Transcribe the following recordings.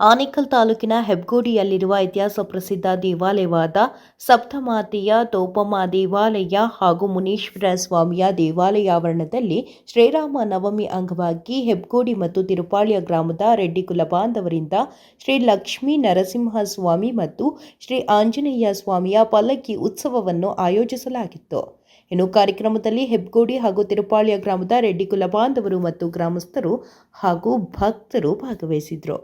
ಆನೇಕಲ್ ತಾಲೂಕಿನ ಹೆಬ್ಗೋಡಿಯಲ್ಲಿರುವ ಇತಿಹಾಸ ಪ್ರಸಿದ್ಧ ದೇವಾಲಯವಾದ ಸಪ್ತಮಾತೆಯ ತೋಪಮ್ಮ ದೇವಾಲಯ ಹಾಗೂ ಮುನೇಶ್ವರ ಸ್ವಾಮಿಯ ದೇವಾಲಯ ಆವರಣದಲ್ಲಿ ಶ್ರೀರಾಮ ನವಮಿ ಅಂಗವಾಗಿ ಹೆಬ್ಗೋಡಿ ಮತ್ತು ತಿರುಪಾಳ್ಯ ಗ್ರಾಮದ ರೆಡ್ಡಿ ಕುಲ ಬಾಂಧವರಿಂದ ಶ್ರೀ ಲಕ್ಷ್ಮೀ ನರಸಿಂಹ ಸ್ವಾಮಿ ಮತ್ತು ಶ್ರೀ ಆಂಜನೇಯ ಸ್ವಾಮಿಯ ಪಲ್ಲಕ್ಕಿ ಉತ್ಸವವನ್ನು ಆಯೋಜಿಸಲಾಗಿತ್ತು. ಇನ್ನು ಕಾರ್ಯಕ್ರಮದಲ್ಲಿ ಹೆಬ್ಗೋಡಿ ಹಾಗೂ ತಿರುಪಾಳ್ಯ ಗ್ರಾಮದ ರೆಡ್ಡಿ ಕುಲ ಬಾಂಧವರು ಮತ್ತು ಗ್ರಾಮಸ್ಥರು ಹಾಗೂ ಭಕ್ತರು ಭಾಗವಹಿಸಿದರು.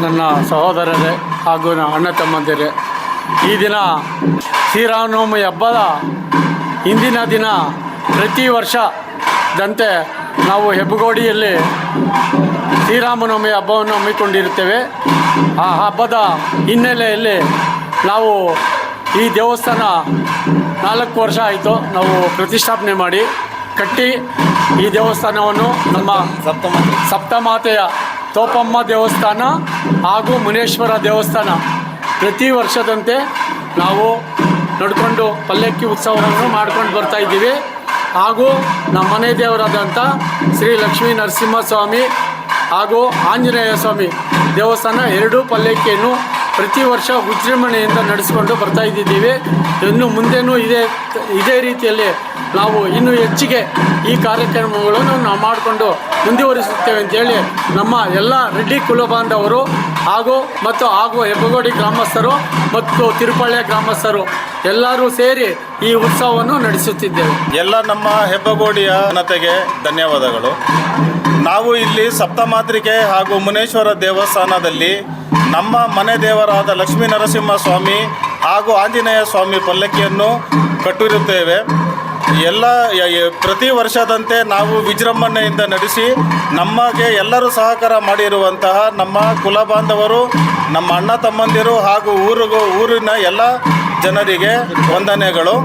ನನ್ನ ಸಹೋದರರೇ ಹಾಗೂ ಅಣ್ಣ ತಮ್ಮಂದಿರೇ, ಈ ದಿನ ಶ್ರೀರಾಮನವಮಿ ಹಬ್ಬದ ಹಿಂದಿನ ದಿನ ಪ್ರತಿ ವರ್ಷದಂತೆ ನಾವು ಹೆಬ್ಬಗೋಡಿಯಲ್ಲಿ ಶ್ರೀರಾಮನವಮಿ ಹಬ್ಬವನ್ನು ಹಮ್ಮಿಕೊಂಡಿರುತ್ತೇವೆ. ಆ ಹಬ್ಬದ ಹಿನ್ನೆಲೆಯಲ್ಲಿ ನಾವು ಈ ದೇವಸ್ಥಾನ 4 ವರ್ಷ ಆಯಿತು ನಾವು ಪ್ರತಿಷ್ಠಾಪನೆ ಮಾಡಿ ಕಟ್ಟಿ ಈ ದೇವಸ್ಥಾನವನ್ನು ನಮ್ಮ ಸಪ್ತಮಾತೆಯ ತೋಪಮ್ಮ ದೇವಸ್ಥಾನ ಹಾಗೂ ಮುನೇಶ್ವರ ದೇವಸ್ಥಾನ ಪ್ರತಿ ವರ್ಷದಂತೆ ನಾವು ನಡ್ಕೊಂಡು ಪಲ್ಲಕ್ಕಿ ಉತ್ಸವವನ್ನು ಮಾಡ್ಕೊಂಡು ಬರ್ತಾ ಇದ್ದೀವಿ. ಹಾಗೂ ನಮ್ಮ ಮನೆ ದೇವರಾದಂಥ ಶ್ರೀ ಲಕ್ಷ್ಮೀ ನರಸಿಂಹ ಸ್ವಾಮಿ ಹಾಗೂ ಆಂಜನೇಯ ಸ್ವಾಮಿ ದೇವಸ್ಥಾನ ಎರಡೂ ಪಲ್ಲಕ್ಕಿಯನ್ನು ಪ್ರತಿ ವರ್ಷ ವಿಜೃಂಭಣೆಯಿಂದ ನಡೆಸಿಕೊಂಡು ಬರ್ತಾ ಇದ್ದೀವಿ. ಇನ್ನು ಮುಂದೆನೂ ಇದೇ ರೀತಿಯಲ್ಲಿ ನಾವು ಇನ್ನೂ ಹೆಚ್ಚಿಗೆ ಈ ಕಾರ್ಯಕ್ರಮಗಳನ್ನು ನಾವು ಮಾಡಿಕೊಂಡು ಮುಂದುವರಿಸುತ್ತೇವೆ ಅಂತೇಳಿ ನಮ್ಮ ಎಲ್ಲ ರೆಡ್ಡಿ ಕುಲಬಾಂಧವರು ಹಾಗೂ ಹೆಬ್ಬಗೋಡಿ ಗ್ರಾಮಸ್ಥರು ಮತ್ತು ತಿರುಪಾಳ್ಯ ಗ್ರಾಮಸ್ಥರು ಎಲ್ಲರೂ ಸೇರಿ ಈ ಉತ್ಸವವನ್ನು ನಡೆಸುತ್ತಿದ್ದೇವೆ. ಎಲ್ಲ ನಮ್ಮ ಹೆಬ್ಬಗೋಡಿಯ ಜನತೆಗೆ ಧನ್ಯವಾದಗಳು. ನಾವು ಇಲ್ಲಿ ಸಪ್ತಮಾತೃಕೆ ಹಾಗೂ ಮುನೇಶ್ವರ ದೇವಸ್ಥಾನದಲ್ಲಿ ನಮ್ಮ ಮನೆ ದೇವರಾದ ಲಕ್ಷ್ಮೀ ನರಸಿಂಹ ಸ್ವಾಮಿ ಹಾಗೂ ಆಂಜನೇಯ ಸ್ವಾಮಿ ಪಲ್ಲಕ್ಕಿಯನ್ನು ಕಟ್ಟಿರುತ್ತೇವೆ. ಪ್ರತಿ ವರ್ಷದಂತೆ ನಾವು ವಿಜೃಂಭಣೆಯಿಂದ ನಡೆಸಿ ನಮಗೆ ಎಲ್ಲರೂ ಸಹಕಾರ ಮಾಡಿರುವಂತಹ ನಮ್ಮ ಕುಲ ಬಾಂಧವರು, ನಮ್ಮ ಅಣ್ಣ ತಮ್ಮಂದಿರು ಹಾಗೂ ಊರಿನ ಎಲ್ಲ ಜನರಿಗೆ ವಂದನೆಗಳು.